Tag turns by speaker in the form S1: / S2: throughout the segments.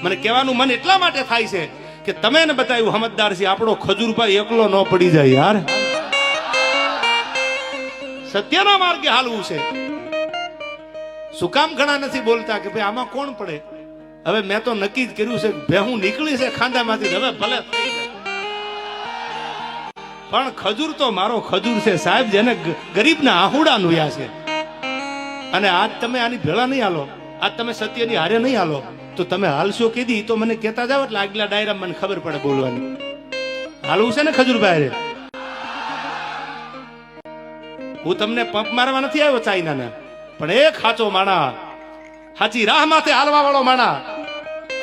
S1: મને કહેવાનું મન એટલા માટે થાય છે કે તમે એને બતાવ્યું સમજદાર છે, આપણો ખજૂરભાઈ એકલો ન પડી જાય યાર. સત્યના માર્ગે હાલવું છે. શું કામ ઘણા નથી બોલતા કે ભાઈ આમાં કોણ પડે? હવે મેં તો નક્કી જ કર્યું છે કે હું નીકળી છે ખાંદામાંથી, હવે ભલે થઈ જાય. પણ ખજૂર તો મારો ખજૂર છે સાહેબ, જેને ગરીબના આહુડા નુયા છે. અને આજ તમે આની ભેળા નહીં હાલો, આજ તમે સત્યની હારે નહીં હાલો, તો તમે હાલશો કીધી તો મને કહેતા જાવ એટલે આગલા ડાયરા મને ખબર પડે બોલવાની. હાલવું છે ને ખજૂરભાઈ? હું તમને પંપ મારવા નથી આવ્યો ચાઇનાને, પણ એક સાચો માણા, સાચી રાહ માથે હાલવા વાળો માણા.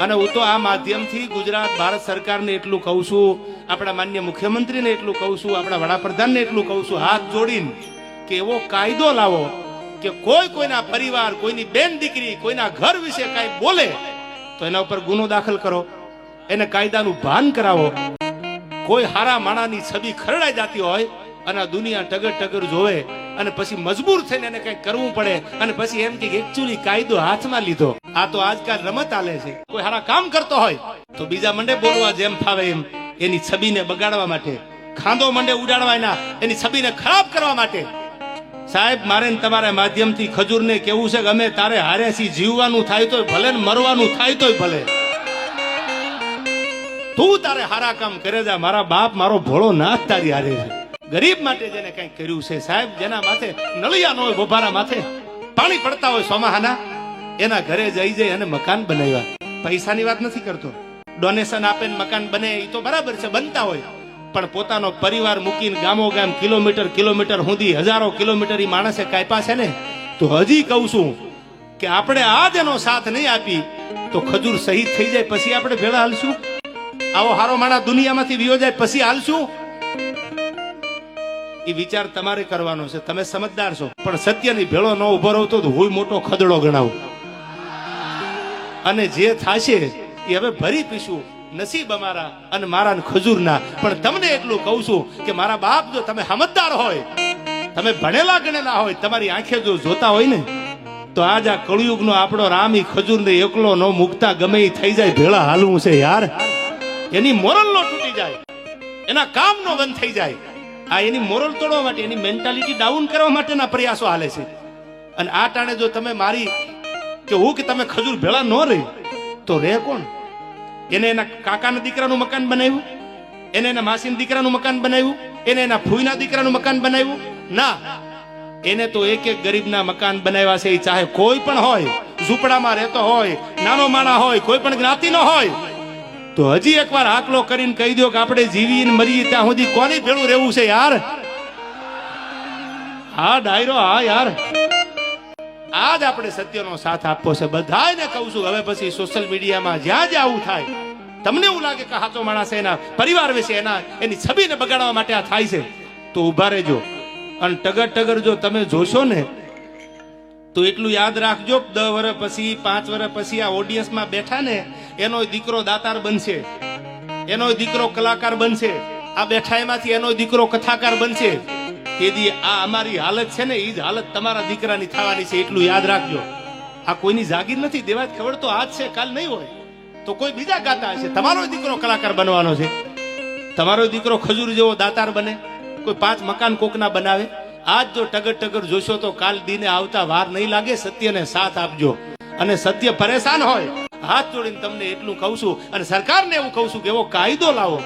S1: અને હું તો આ માધ્યમથી ગુજરાત ભારત સરકારને એટલું કહું છું, આપણા માન્ય મુખ્યમંત્રીને એટલું કહું છું, આપણા વડાપ્રધાનને એટલું કહું છું, હાથ જોડીને કે એવો કાયદો લાવો કે કોઈના પરિવાર, કોઈની બેન દીકરી, કોઈના ઘર વિશે કાંઈ બોલે તો એના ઉપર ગુનો દાખલ કરો, એને કાયદાનું ભાન કરાવો. કોઈ હારા માણાની છબી ખરડાઈ જતી હોય અને દુનિયા ટગર ટગર જોવે અને પછી મજબૂર થઈને એને કંઈક કરવું પડે અને પછી એમ કે એકચ્યુઅલી કાયદો હાથમાં લીધો. આ તો આજકાલ રમત હાલે છે. કોઈ હારા કામ કરતો હોય તો બીજા મંડે બોલવા જેમ ફાવે એમ, એની છબીને બગાડવા માટે, ખાંદો મંડે ઉડાડવા એના, એની છબીને ખરાબ કરવા માટે. સાહેબ, મારે તમારા માધ્યમથી ખજૂરને કેવું છે કે અમે તારે હારે છીએ, જીવવાનું થાય તોય ભલે ને મરવાનું થાય તોય ભલે. તું તારે હારા કામ કરે જા, મારા બાપ મારો ભોળો નાથ તારી હારે છે. ગરીબ માટે જેને કંઈક કર્યું છે સાહેબ, જેના માથે નળિયા ન હોય, બોભારા માથે પાણી પડતા હોય સોમાહાના, એના ઘરે જઈ જઈ અને મકાન બનાવ્યા. પૈસાની વાત નથી કરતો, ડોનેશન આપે મકાન બને એ તો બરાબર છે, બનતા હોય, પણ પોતાનો પરિવાર મૂકીને ગામો ગામ કિલોમીટર સુધી, હજારો કિલોમીટર એ માણસે કાપ્યા છે ને. તો હજી કહું છું કે આપણે આજ એનો સાથ નહીં આપી તો ખજૂર શહીદ થઈ જાય પછી આપણે ભેળા હાલશું? આવો હારો માણસ દુનિયામાંથી વિયો જાય પછી હાલશું? એ વિચાર તમારે કરવાનો છે. તમે સમજદાર છો, પણ સત્યની ભેળો ન ઉભો રહો તો હું મોટો ખદડો ગણાવું. અને જે થશે એ હવે ભરી પીશું, નસીબ અમારા અને મારા ખજૂરના. પણ તમને એટલું કહું છું કે મારા બાપ, જો તમે સમજદાર હોય, તમે ભણેલા ગણેલા હોય, તમારી આંખે જો જોતા હોય ને, તો આજ આ કળિયુગનો આપણો રામ ઈ ખજૂરને એકલો ન મુકતા ગમે એ થઈ જાય, ભેળા હાલવું છે યાર. એની મોરલ નો તૂટી જાય, એના કામ નો બંધ થઈ જાય. આ એની મોરલ તોડવા માટે, એની મેન્ટાલિટી ડાઉન કરવા માટેના પ્રયાસો હાલે છે. અને આ ટાણે જો તમે મારી કે હું કે તમે ખજૂર ભેળા ન રહી તો રે કોણ? એને એના કાકાના દીકરાનું મકાન બનાવ્યું, એને એના માસીના દીકરાનું મકાન બનાવ્યું, એને એના ફૂઈના દીકરાનું મકાન બનાવ્યું? ના, એને તો એક એક ગરીબના મકાન બનાવ્યા છે. એ ચાહે કોઈ પણ હોય, ઝૂંપડામાં રહેતો હોય, નાનો માણા હોય, કોઈ પણ જ્ઞાતિનો હોય, તો હજી એકવાર આકલો કરીને કહી દો કે આપણે જીવીને મરીએ ત્યાં સુધી કોની ભેળું રહેવું છે યાર? હા ડાયરો, હા યાર, આજ આપણે સત્યનો સાથ આપવો છે. બધાને કહું છું, હવે પછી સોશિયલ મીડિયામાં જ્યાં જ્યાં આવું થાય, તમને એવું લાગે કે સાચો માણસ એના પરિવાર વિશે, એની છબીને બગાડવા માટે આ થાય છે, તો ઉભા રહેજો. અને ટગર જો તમે જોશો ને તો એટલું યાદ રાખજો, 10 વર્ષ પછી, 5 વર્ષ પછી આ ઓડિયન્સમાં બેઠા ને, એનો દીકરો દાતાર બનશે, એનો દીકરો કલાકાર બનશે, આ બેઠા એમાંથી એનો દીકરો કથાકાર બનશે. તેથી આ અમારી હાલત છે ને, એ જ હાલત તમારા દીકરાની થવાની છે, એટલું યાદ રાખજો. આ કોઈની જાગીર નથી, દેવા ખબર તો આજ છે, કાલ નહીં હોય તો કોઈ બીજા ગાતા હશે. તમારો દીકરો કલાકાર બનવાનો છે, તમારો દીકરો ખજૂર જેવો દાતાર બને, કોઈ 5 મકાન કોકના બનાવે. આજ જો ટગર જોશો તો કાલ દીને આવતા વાર નહીં લાગે. સત્યને સાથ આપજો. અને સત્ય પરેશાન હોય, હાથ જોડીને તમને એટલું કહું છું, અને સરકારને એવું કહું છું કે એવો કાયદો લાવો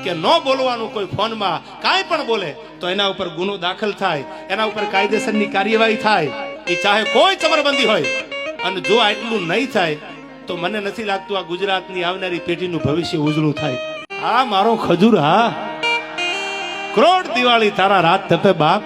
S1: કે ન બોલવાનું. કોઈ ફોનમાં કાંઈ પણ બોલે તો એના ઉપર ગુનો દાખલ થાય, એના ઉપર કાયદેસરની કાર્યવાહી થાય, એ ચાહે કોઈ ચમરબંધી હોય. અને જો આટલું નહીં થાય તો મને નથી લાગતું આ ગુજરાતની આવનારી પેઢીનું ભવિષ્ય ઉજળું થાય. હા મારો ખજૂર, હા, કરોડ દિવાળી તારા રાત તપે બાપ.